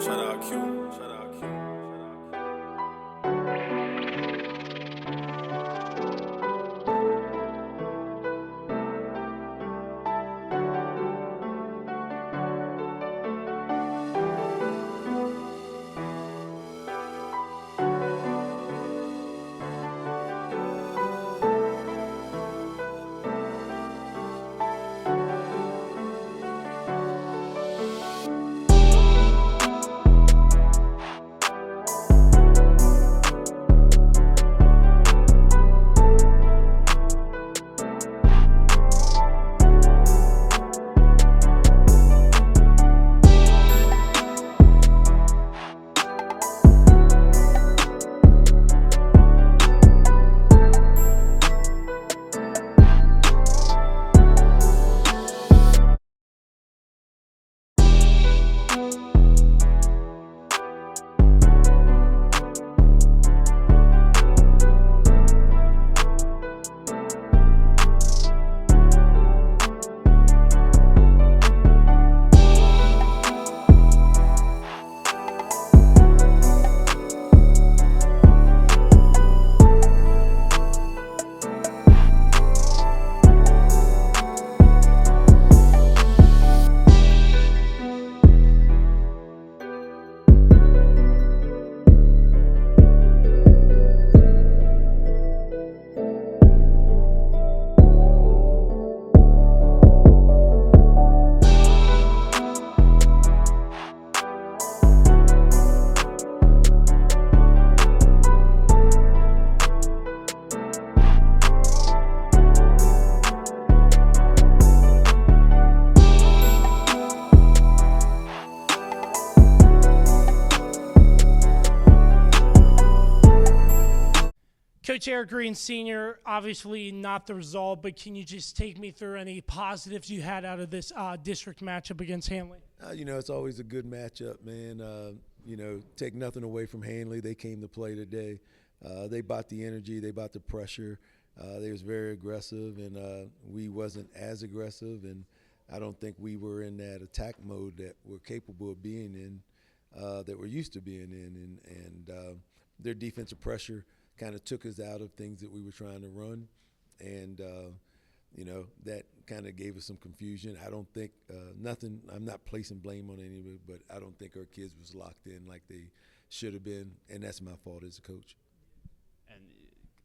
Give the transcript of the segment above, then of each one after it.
Shout out Q. Shout out Q. Coach Erick Green Sr., obviously not the result, but can you just take me through any positives you had out of this district matchup against Handley? It's always a good matchup, man. Take nothing away from Handley. They came to play today. They bought the energy. They bought the pressure. They was very aggressive, and we wasn't as aggressive, and I don't think we were in that attack mode that we're capable of being in, that we're used to being in. And their defensive pressure kind of took us out of things that we were trying to run, and that kind of gave us some confusion. I don't think nothing. I'm not placing blame on any of it, but I don't think our kids was locked in like they should have been, and that's my fault as a coach. And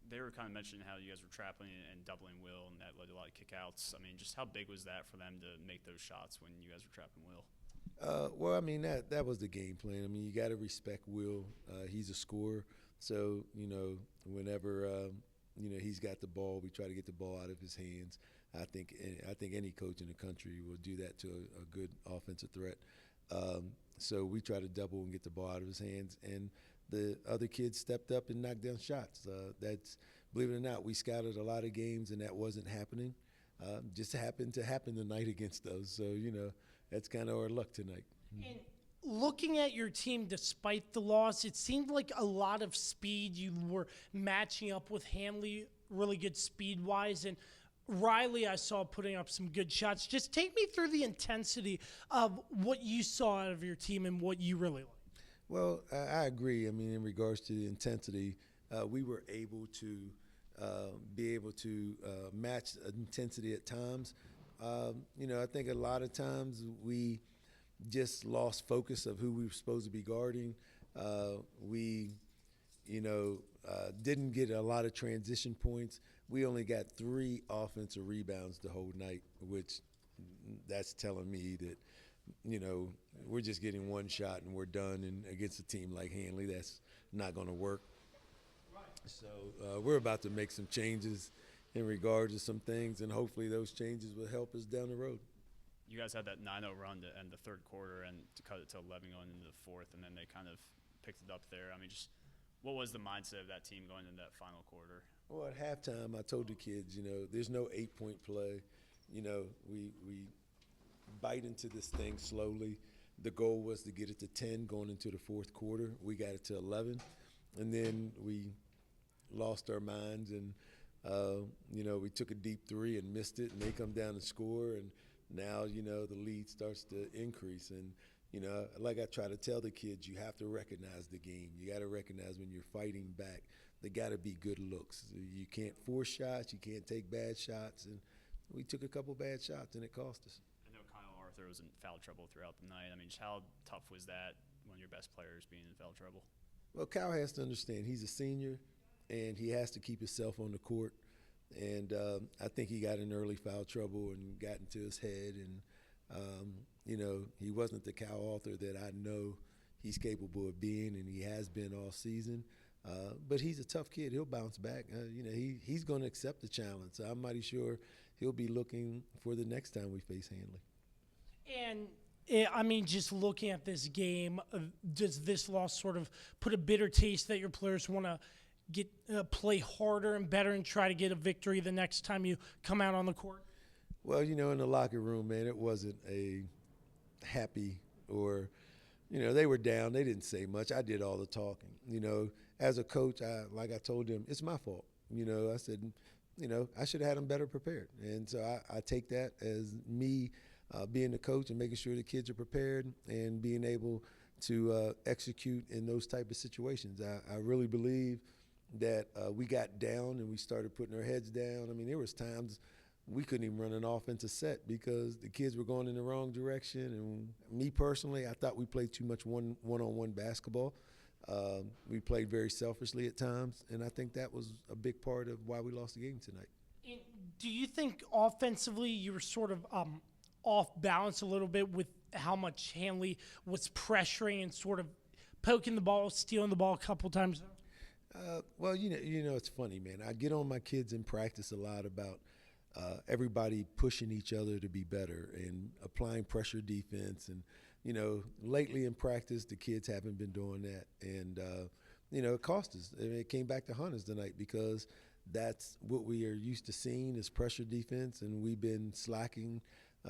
they were kind of mentioning how you guys were trapping and doubling Will, and that led to a lot of kickouts. I mean, just how big was that for them to make those shots when you guys were trapping Will? That was the game plan. I mean, you got to respect Will. He's a scorer. So, whenever, he's got the ball, we try to get the ball out of his hands. I think any coach in the country will do that to a good offensive threat. So we try to double and get the ball out of his hands. And the other kids stepped up and knocked down shots. That's, believe it or not, we scouted a lot of games and that wasn't happening. Just happened to happen tonight against those. So, that's kind of our luck tonight. And looking at your team, despite the loss, it seemed like a lot of speed. You were matching up with Handley, really good speed-wise, and Riley I saw putting up some good shots. Just take me through the intensity of what you saw out of your team and what you really liked. Well, I agree. I mean, in regards to the intensity, we were able to match intensity at times. I think a lot of times we just lost focus of who we were supposed to be guarding. We didn't get a lot of transition points. We only got 3 offensive rebounds the whole night, which that's telling me that, we're just getting one shot and we're done. And against a team like Handley, that's not going to work. So we're about to make some changes in regards to some things, and hopefully those changes will help us down the road. You guys had that 9-0 run to end the third quarter and to cut it to 11 going into the fourth, and then they kind of picked it up there. I mean, just what was the mindset of that team going into that final quarter? Well, at halftime, I told the kids, there's no 8-point play. We bite into this thing slowly. The goal was to get it to 10 going into the fourth quarter. We got it to 11, and then we lost our minds, and we took a deep 3 and missed it, and they come down and score, and now the lead starts to increase, and You know, like I try to tell the kids, you have to recognize the game. You got to recognize when you're fighting back. They got to be good looks. You can't force shots. You can't take bad shots. And we took a couple bad shots, and it cost us. I know Kyle Arthur was in foul trouble throughout the night. I mean, just how tough was that, one of your best players being in foul trouble? Well, Kyle has to understand he's a senior, and he has to keep himself on the court. And I think he got in early foul trouble and got into his head. And, you know, he wasn't the Kyle Arthur that I know he's capable of being, and he has been all season. But he's a tough kid. He'll bounce back. You know, he's going to accept the challenge. So I'm mighty sure he'll be looking for the next time we face Handley. And I mean, just looking at this game, does this loss sort of put a bitter taste that your players want to get play harder and better and try to get a victory the next time you come out on the court? Well, you know, in the locker room, man, it wasn't a happy or, you know, they were down. They didn't say much. I did all the talking. You know, as a coach, like I told them, it's my fault. You know, I said, you know, I should have had them better prepared. And so I take that as me being the coach and making sure the kids are prepared and being able to execute in those type of situations. I really believe that we got down and we started putting our heads down. I mean, there was times we couldn't even run an offensive set because the kids were going in the wrong direction. And me personally, I thought we played too much one-on-one basketball. We played very selfishly at times, and I think that was a big part of why we lost the game tonight. And do you think offensively you were sort of off balance a little bit with how much Handley was pressuring and sort of poking the ball, stealing the ball a couple times? Well, you know, it's funny, man. I get on my kids in practice a lot about everybody pushing each other to be better and applying pressure defense. And, you know, lately in practice, the kids haven't been doing that. And, you know, it cost us. I mean, it came back to hunt us tonight because that's what we are used to seeing is pressure defense, and we've been slacking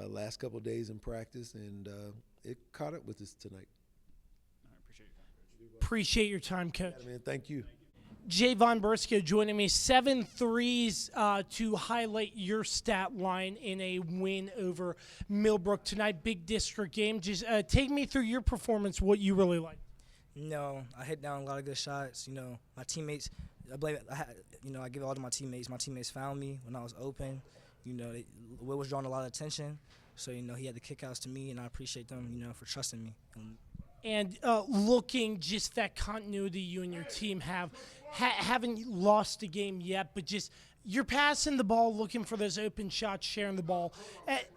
last couple of days in practice, and it caught up with us tonight. All right, appreciate your time, Coach. Appreciate your time, Coach. Yeah, man, thank you. Jaevon Brisco joining me, 7 threes to highlight your stat line in a win over Millbrook tonight. Big district game. Just take me through your performance, what you really liked. You know, I hit down a lot of good shots. You know, my teammates, I give it all to my teammates. My teammates found me when I was open. You know, Will was drawing a lot of attention. So, you know, he had the kickouts to me, and I appreciate them, you know, for trusting me. And looking just that continuity you and your team haven't lost a game yet, but just you're passing the ball, looking for those open shots, sharing the ball.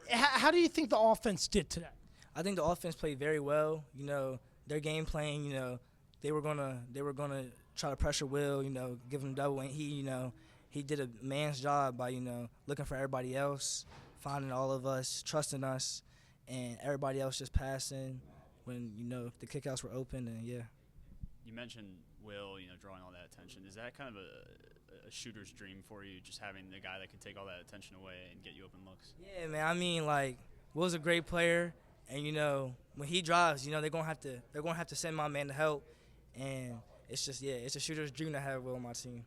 How do you think the offense did today? I think the offense played very well. You know, their game plan, you know, they were gonna try to pressure Will, you know, give him double, and he did a man's job by, you know, looking for everybody else, finding all of us, trusting us, and everybody else just passing when, you know, the kickouts were open, and yeah. You mentioned Will, you know, drawing all that attention. Is that kind of a shooter's dream for you, just having the guy that can take all that attention away and get you open looks? Yeah, man. I mean, like, Will's a great player, and you know, when he drives, you know, they're gonna have to send my man to help, and it's just, yeah, it's a shooter's dream to have Will on my team.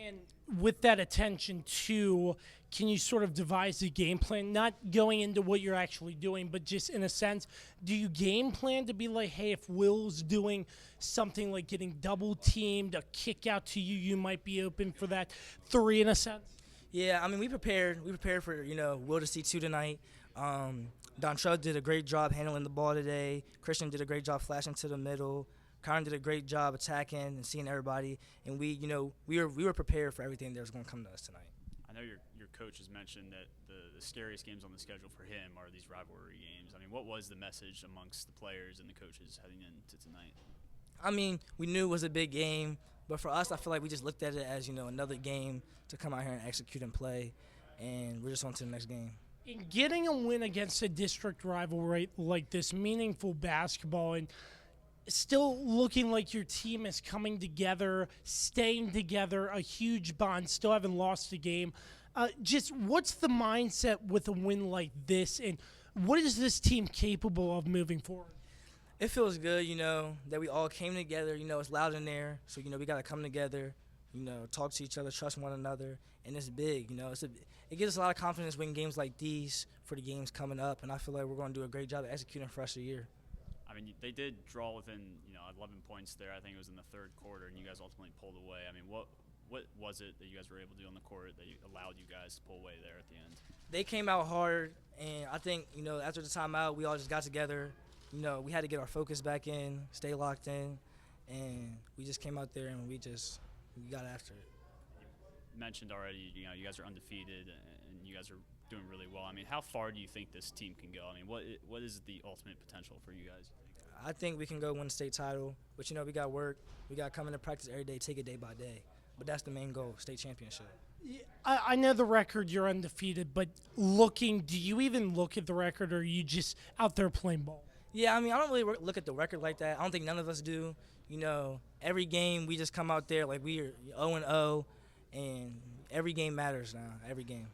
And with that attention, too, can you sort of devise a game plan, not going into what you're actually doing, but just in a sense, do you game plan to be like, hey, if Will's doing something like getting double-teamed, a kick out to you, you might be open for that three in a sense? Yeah, I mean, we prepared for, you know, Will to see two tonight. Dontrell did a great job handling the ball today. Christian did a great job flashing to the middle. Kyren did a great job attacking and seeing everybody, and we were prepared for everything that was going to come to us tonight. I know your coach has mentioned that the scariest games on the schedule for him are these rivalry games. I mean, what was the message amongst the players and the coaches heading into tonight? I mean, we knew it was a big game, but for us, I feel like we just looked at it as, you know, another game to come out here and execute and play, and we're just on to the next game. In getting a win against a district rival like this, meaningful basketball, and still looking like your team is coming together, staying together, a huge bond, still haven't lost a game. Just what's the mindset with a win like this, and what is this team capable of moving forward? It feels good, you know, that we all came together. You know, it's loud in there, so, you know, we got to come together, you know, talk to each other, trust one another, and it's big, you know. It gives us a lot of confidence winning games like these for the games coming up, and I feel like we're going to do a great job of executing for us a year. I mean, they did draw within 11 points there. I think it was in the third quarter, and you guys ultimately pulled away. I mean, what was it that you guys were able to do on the court that allowed you guys to pull away there at the end? They came out hard, and I think after the timeout, we all just got together. We had to get our focus back in, stay locked in, and we just came out there and we got after it. You mentioned already, you guys are undefeated and you guys are doing really well. I mean, how far do you think this team can go? I mean, what is the ultimate potential for you guys? I think we can go win a state title, but we got work. We got to come into practice every day, take it day by day. But that's the main goal, state championship. I know the record, you're undefeated, but do you even look at the record, or are you just out there playing ball? Yeah, I mean, I don't really look at the record like that. I don't think none of us do. Every game we just come out there like we are 0-0, and every game matters now, every game.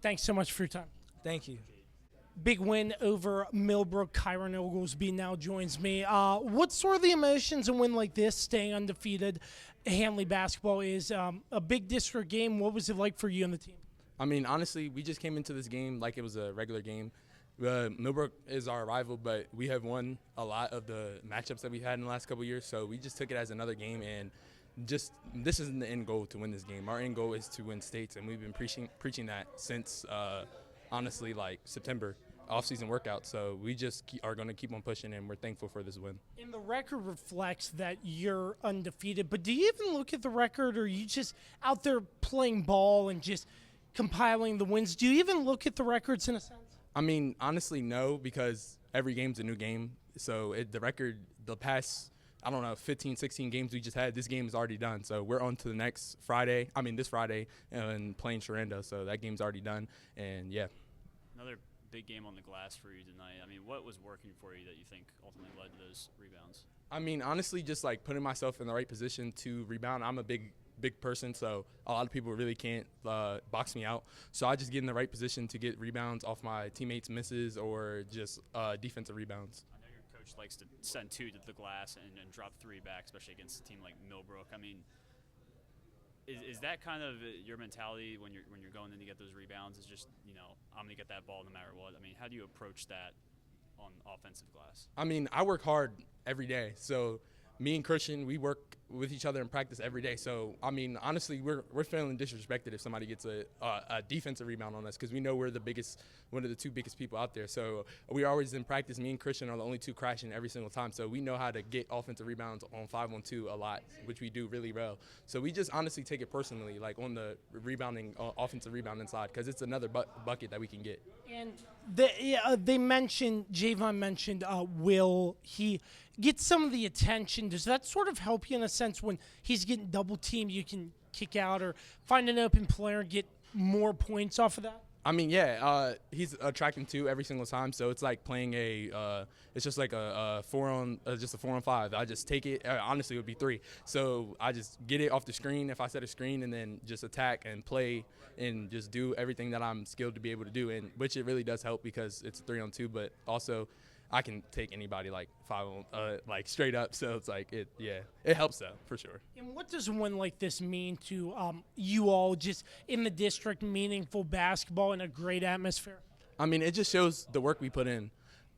Thanks so much for your time. Thank you. Big win over Millbrook. Kyren Oglesby now joins me. What sort of the emotions in a win like this, staying undefeated? Handley basketball is a big district game. What was it like for you and the team? I mean, honestly, we just came into this game like it was a regular game. Millbrook is our rival, but we have won a lot of the matchups that we had in the last couple of years, so we just took it as another game, and this isn't the end goal to win this game. Our end goal is to win states, and we've been preaching that since, honestly, like September. Off-season workout, so we just are going to keep on pushing, and we're thankful for this win. And the record reflects that you're undefeated, but do you even look at the record, or are you just out there playing ball and just compiling the wins? Do you even look at the records in a sense? I mean, honestly, no, because every game's a new game. So the record, the past, 15, 16 games we just had, this game is already done. So we're on to the next this Friday, and playing Sharanda. So that game's already done, and yeah. Another big game on the glass for you tonight. I mean, what was working for you that you think ultimately led to those rebounds? I mean, honestly, just like putting myself in the right position to rebound. I'm a big person, so a lot of people really can't box me out. So I just get in the right position to get rebounds off my teammates' misses or just defensive rebounds. I know your coach likes to send two to the glass and drop three back, especially against a team like Millbrook. I mean, is that kind of your mentality when you're going in to get those rebounds? Is just I'm gonna get that ball no matter what. I mean, how do you approach that on offensive glass? I mean, I work hard every day. So me and Christian, we work with each other in practice every day. So I mean, honestly, we're feeling disrespected if somebody gets a defensive rebound on us, because we know we're one of the two biggest people out there. So we're always in practice. Me and Christian are the only two crashing every single time. So we know how to get offensive rebounds on 5-on-2 a lot, which we do really well. So we just honestly take it personally, like on the offensive rebounding side, because it's another bucket that we can get. And they mentioned, Jaevon mentioned Will. He gets some of the attention. Does that sort of help you in a sense when he's getting double teamed, you can kick out or find an open player and get more points off of that? I mean, yeah, he's attracting two every single time, so it's like playing it's just like a 4-on-5. I just take it. Honestly, it would be 3. So I just get it off the screen if I set a screen, and then just attack and play and just do everything that I'm skilled to be able to do, and which it really does help because it's 3-on-2, but also I can take anybody like 5 like straight up. So it's like it helps though for sure. And what does a win like this mean to you all just in the district? Meaningful basketball and a great atmosphere. I mean, it just shows the work we put in.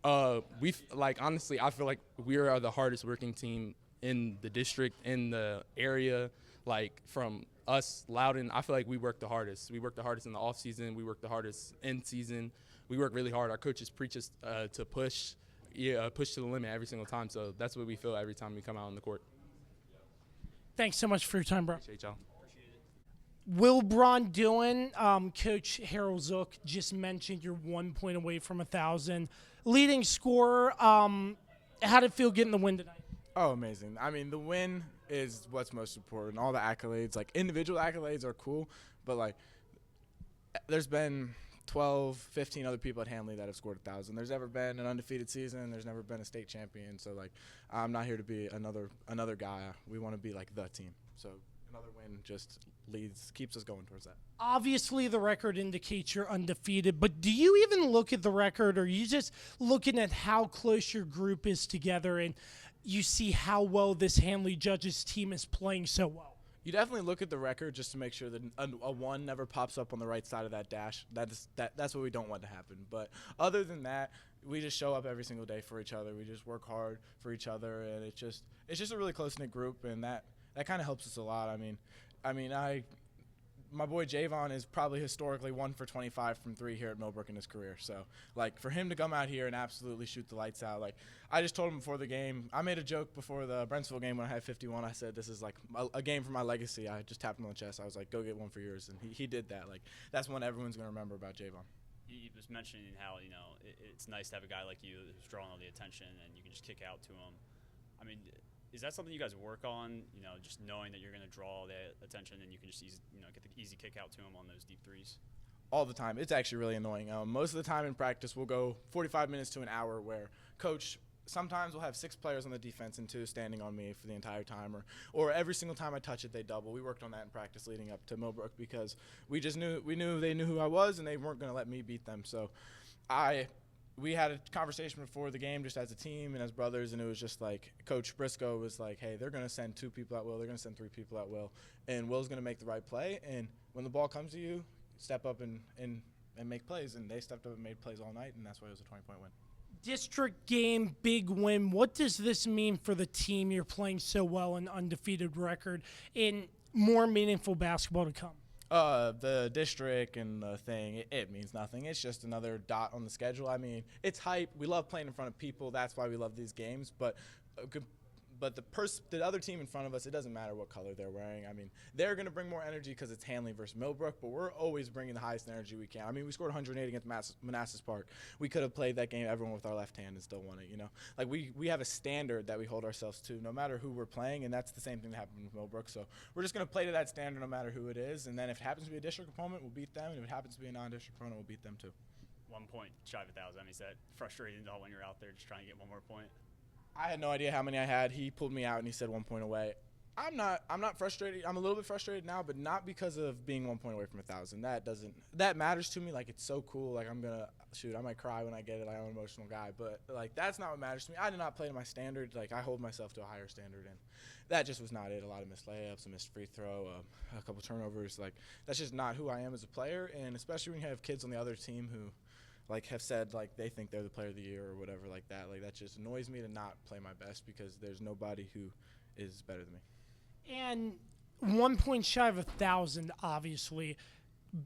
Honestly, I feel like we are the hardest working team in the district, in the area. Like from us, Loudon, I feel like we work the hardest. We work the hardest in the off season. We work the hardest in season. We work really hard. Our coaches preach us to push to the limit every single time. So that's what we feel every time we come out on the court. Thanks so much for your time, bro. Appreciate y'all. Will Braun-Duin, Coach Harold Zook just mentioned you're 1 point away from 1,000. Leading scorer, how did it feel getting the win tonight? Oh, amazing. I mean, the win is what's most important. All the accolades, like individual accolades are cool, but like there's been 12, 15 other people at Handley that have scored 1,000. There's never been an undefeated season. There's never been a state champion. So, like, I'm not here to be another guy. We want to be, like, the team. So, another win just keeps us going towards that. Obviously, the record indicates you're undefeated, but do you even look at the record, or are you just looking at how close your group is together and you see how well this Handley Judges team is playing so well? You definitely look at the record just to make sure that a 1 never pops up on the right side of that dash. That's what we don't want to happen. But other than that, we just show up every single day for each other. We just work hard for each other, and it's just a really close-knit group, and that kind of helps us a lot. My boy Jaevon is probably historically 1 for 25 from 3 here at Millbrook in his career. So, like, for him to come out here and absolutely shoot the lights out, like, I just told him before the game. I made a joke before the Brentsville game when I had 51. I said, this is, like, a game for my legacy. I just tapped him on the chest. I was like, go get one for yours. And he did that. Like, that's one everyone's going to remember about Jaevon. He was mentioning how, it's nice to have a guy like you who's drawing all the attention and you can just kick out to him. I mean, is that something you guys work on, just knowing that you're going to draw all the attention and you can just get the easy kick out to him on those deep threes? All the time. It's actually really annoying. Most of the time in practice, we'll go 45 minutes to an hour where coach sometimes we'll have 6 players on the defense and 2 standing on me for the entire time, or every single time I touch it, they double. We worked on that in practice leading up to Millbrook because we knew they knew who I was and they weren't going to let me beat them. So we had a conversation before the game just as a team and as brothers, and it was just like Coach Brisco was like, hey, they're going to send 2 people at will. They're going to send 3 people at will, and Will's going to make the right play. And when the ball comes to you, step up and make plays. And they stepped up and made plays all night, and that's why it was a 20-point win. District game, big win. What does this mean for the team? You're playing so well, an undefeated record, and more meaningful basketball to come. The district and the thing, it means nothing. It's just another dot on the schedule. I mean, it's hype. We love playing in front of people. That's why we love these games. But the other team in front of us, it doesn't matter what color they're wearing. I mean, they're going to bring more energy because it's Handley versus Millbrook, but we're always bringing the highest energy we can. I mean, we scored 108 against Manassas Park. We could have played that game, everyone with our left hand, and still won it, Like, we have a standard that we hold ourselves to no matter who we're playing, and that's the same thing that happened with Millbrook. So we're just going to play to that standard no matter who it is, and then if it happens to be a district opponent, we'll beat them, and if it happens to be a non-district opponent, we'll beat them too. 1 point shy of 1,000. I mean, is that frustrating at all when you're out there just trying to get one more point? I had no idea how many I had. He pulled me out and he said 1 point away. I'm not frustrated. I'm a little bit frustrated now, but not because of being 1 point away from 1,000. That matters to me. Like, it's so cool. Like, I might cry when I get it. I'm an emotional guy, but like, that's not what matters to me. I did not play to my standard. Like, I hold myself to a higher standard, and that just was not it. A lot of missed layups, a missed free throw, a couple turnovers. Like, that's just not who I am as a player, and especially when you have kids on the other team who have said, they think they're the player of the year or whatever like that. Like, that just annoys me to not play my best because there's nobody who is better than me. And 1 point shy of 1,000, obviously,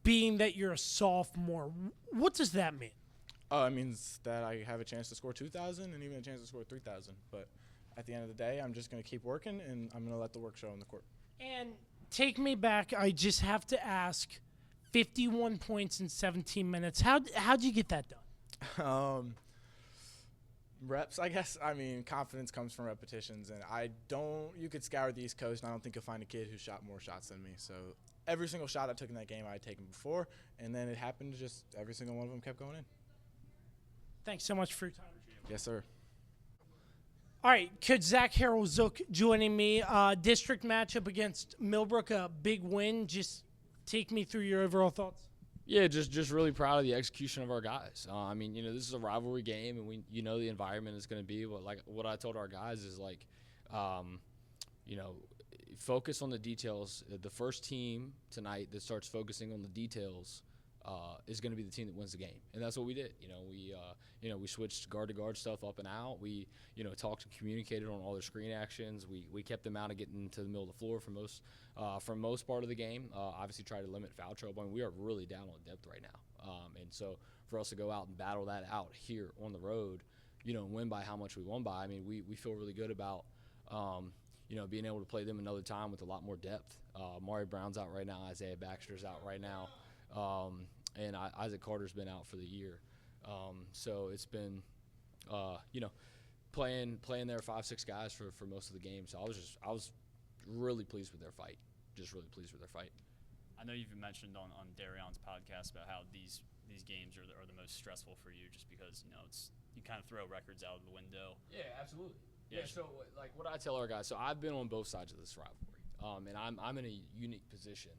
being that you're a sophomore. What does that mean? It means that I have a chance to score 2,000 and even a chance to score 3,000. But at the end of the day, I'm just going to keep working, and I'm going to let the work show on the court. And take me back. I just have to ask, 51 points in 17 minutes. How'd you get that done? Reps, I guess. I mean, confidence comes from repetitions, and you could scour the East Coast, and I don't think you'll find a kid who shot more shots than me. So every single shot I took in that game, I had taken before, and then it happened to just every single one of them kept going in. Thanks so much for your time. Yes, sir. All right, Coach Zach Harold-Zook joining me. District matchup against Millbrook, a big win. Just take me through your overall thoughts. Yeah, just really proud of the execution of our guys. I mean, this is a rivalry game, and the environment is going to be. But like what I told our guys is focus on the details. The first team tonight that starts focusing on the details is going to be the team that wins the game, and that's what we did. We switched guard to guard stuff up and out. We talked and communicated on all their screen actions. We kept them out of getting into the middle of the floor for most part of the game. Obviously, tried to limit foul trouble. I mean, we are really down on depth right now, and so for us to go out and battle that out here on the road, and win by how much we won by. I mean, we feel really good about being able to play them another time with a lot more depth. Mari Brown's out right now. Isaiah Baxter's out right now. And Isaac Carter's been out for the year. So it's been, playing their 5-6 guys for most of the game. So I was really pleased with their fight. Just really pleased with their fight. I know you've mentioned on Darion's podcast about how these games are the most stressful for you, just because you kind of throw records out of the window. Yeah, absolutely. Yeah. So like what I tell our guys. So I've been on both sides of this rivalry, and I'm in a unique position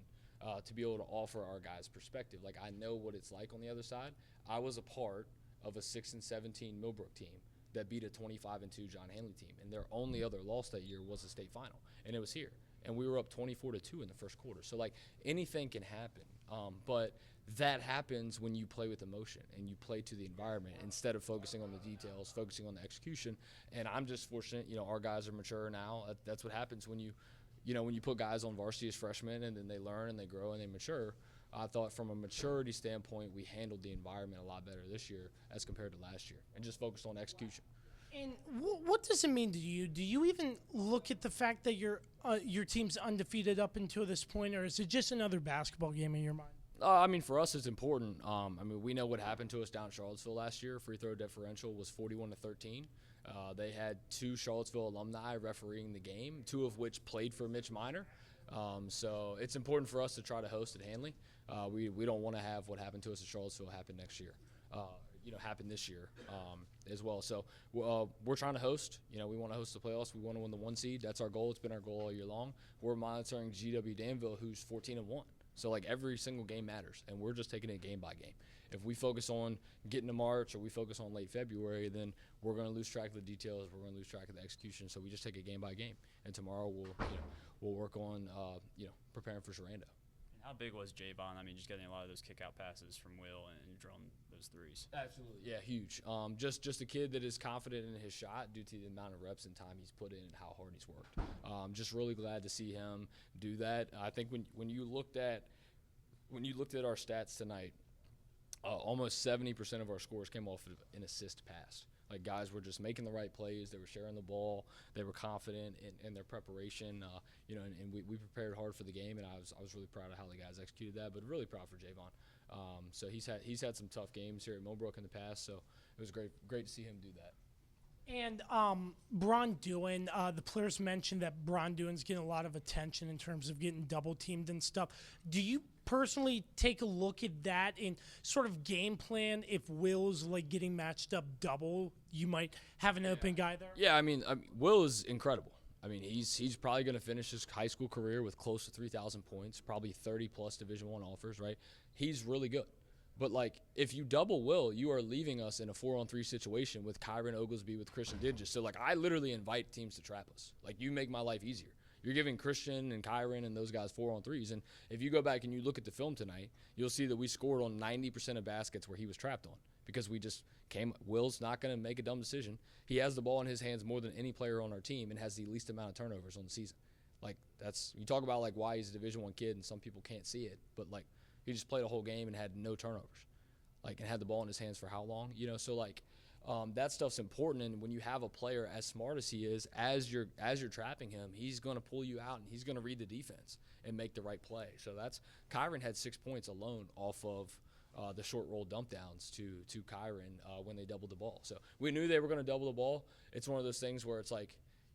to be able to offer our guys perspective. Like, I know what it's like on the other side. I was a part of a 6-17 Millbrook team that beat a 25-2 John Handley team, and their only other loss that year was the state final, and it was here. and we were up 24-2 in the first quarter. So like anything can happen, but that happens when you play with emotion and you play to the environment instead of focusing on the details, focusing on the execution. And I'm just fortunate, our guys are mature now. That's what happens when you put guys on varsity as freshmen and then they learn and they grow and they mature. I thought from a maturity standpoint, we handled the environment a lot better this year as compared to last year and just focused on execution. And what does it mean to you? Do you even look at the fact that your team's undefeated up until this point, or is it just another basketball game in your mind? For us, it's important. We know what happened to us down in Charlottesville last year. Free throw differential was 41-13. They had 2 Charlottesville alumni refereeing the game, 2 of which played for Mitch Minor. So it's important for us to try to host at Handley. We don't want to have what happened to us at Charlottesville happen next year. Happen this year as well. So we're trying to host. We want to host the playoffs. We want to win the 1 seed. That's our goal. It's been our goal all year long. We're monitoring GW Danville, who's 14-1. So like every single game matters, and we're just taking it game by game. If we focus on getting to March or we focus on late February, then we're going to lose track of the details. We're going to lose track of the execution. So we just take it game by game. And tomorrow we'll work on preparing for Sharando. And how big was Jaevon? Just getting a lot of those kick-out passes from Will and drawing those threes. Absolutely, yeah, huge. Just a kid that is confident in his shot due to the amount of reps and time he's put in and how hard he's worked. Just really glad to see him do that. I think when you looked at our stats tonight, almost 70% of our scores came off of an assist pass. Like guys were just making the right plays. They were sharing the ball. They were confident in their preparation. And we prepared hard for the game. And I was really proud of how the guys executed that. But really proud for Jaevon. So he's had some tough games here at Millbrook in the past. So it was great to see him do that. And Braun-Duin, the players mentioned that Braun-Duin's getting a lot of attention in terms of getting double teamed and stuff. Do you personally take a look at that and sort of game plan if Will's like getting matched up double? You might have an open guy there. Yeah, Will is incredible. He's probably going to finish his high school career with close to 3,000 points, probably 30-plus Division I offers, right? He's really good. But, if you double Will, you are leaving us in a 4-on-3 situation with Kyren Oglesby, with Christian Digits. So, I literally invite teams to trap us. You make my life easier. You're giving Christian and Kyren and those guys 4-on-3s. And if you go back and you look at the film tonight, you'll see that we scored on 90% of baskets where he was trapped on because we just came. Will's not going to make a dumb decision. He has the ball in his hands more than any player on our team and has the least amount of turnovers on the season. You talk about, why he's a Division I kid and some people can't see it. But, he just played a whole game and had no turnovers, and had the ball in his hands for how long, So that stuff's important. And when you have a player as smart as he is, as you're trapping him, he's going to pull you out and he's going to read the defense and make the right play. So Kyren had 6 points alone off of the short roll dump downs to Kyren when they doubled the ball. So we knew they were going to double the ball. It's one of those things where it's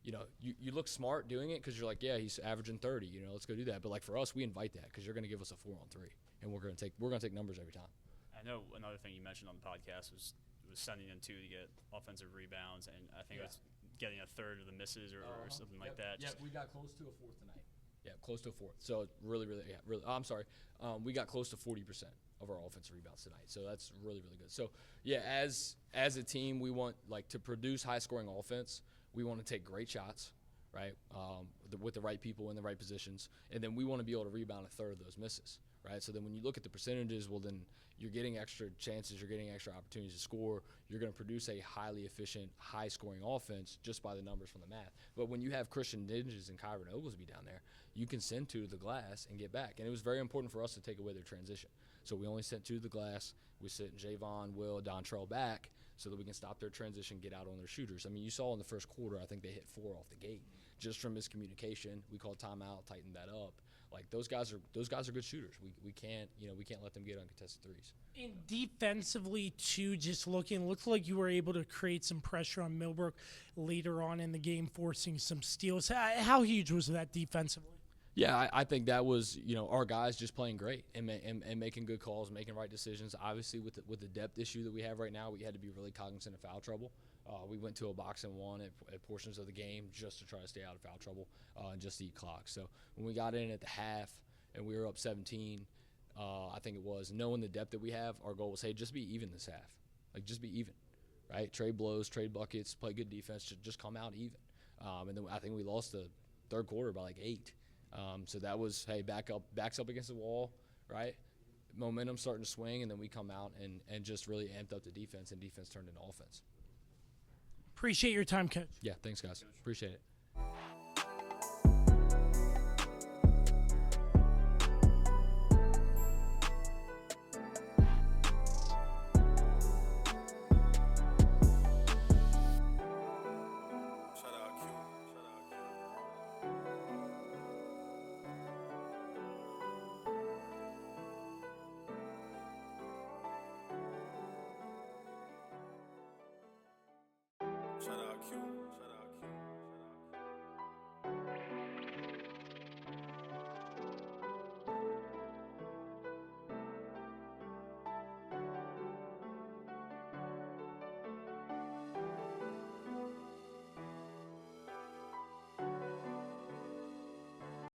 you look smart doing it because you're yeah, he's averaging 30. Let's go do that. But for us, we invite that because you're going to give us a 4-on-3, and we're going to take numbers every time. I know another thing you mentioned on the podcast was sending them to get offensive rebounds, and I think it was getting a third of the misses or something like that. Yeah, we got close to a fourth tonight. Yeah, close to a fourth. So really. I'm sorry. We got close to 40% of our offensive rebounds tonight. So that's really good. So yeah, as a team, we want to produce high scoring offense. We want to take great shots, right? With the right people in the right positions, and then we want to be able to rebound a third of those misses, right? So then when you look at the percentages, well, then you're getting extra chances, you're getting extra opportunities to score. You're going to produce a highly efficient, high-scoring offense just by the numbers from the math. But when you have Christian Digits and Kyren Oglesby down there, you can send 2 to the glass and get back. And it was very important for us to take away their transition. So we only sent 2 to the glass. We sent Jaevon, Will, Dontrell back so that we can stop their transition, get out on their shooters. You saw in the first quarter, I think they hit 4 off the gate just from miscommunication. We called timeout, tightened that up. Those guys are good shooters. We can't let them get uncontested threes. And defensively too, just looked like you were able to create some pressure on Millbrook later on in the game, forcing some steals. How huge was that defensively? Yeah, I think that was our guys just playing great and making good calls, making right decisions. Obviously, with the depth issue that we have right now, we had to be really cognizant of foul trouble. We went to a box and one at portions of the game just to try to stay out of foul trouble and just to eat clock. So when we got in at the half and we were up 17, I think it was, knowing the depth that we have, our goal was, hey, just be even this half. Just be even, right? Trade blows, trade buckets, play good defense, just come out even. And then I think we lost the third quarter by 8. So that was, hey, backs up against the wall, right? Momentum starting to swing, and then we come out and just really amped up the defense, and defense turned into offense. Appreciate your time, Coach. Yeah, thanks, guys. Appreciate it.